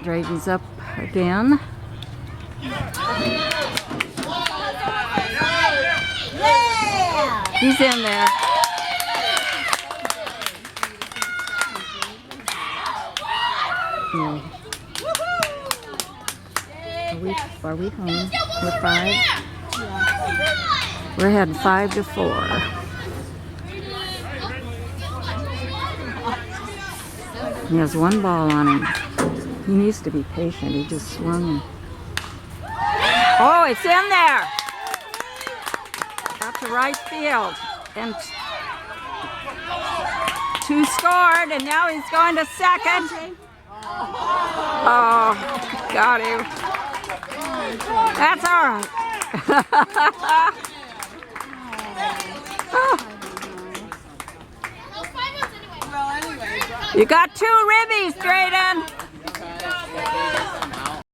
Drayton's up again. He's in there. Are we home with 5? We're heading 5-4. He has 1 ball on him. He needs to be patient. He just swung. Oh, it's in there. Out to right field. And 2 scored, and now he's going to second. Oh, got him. That's all right. You got 2 ribbies, Drayton.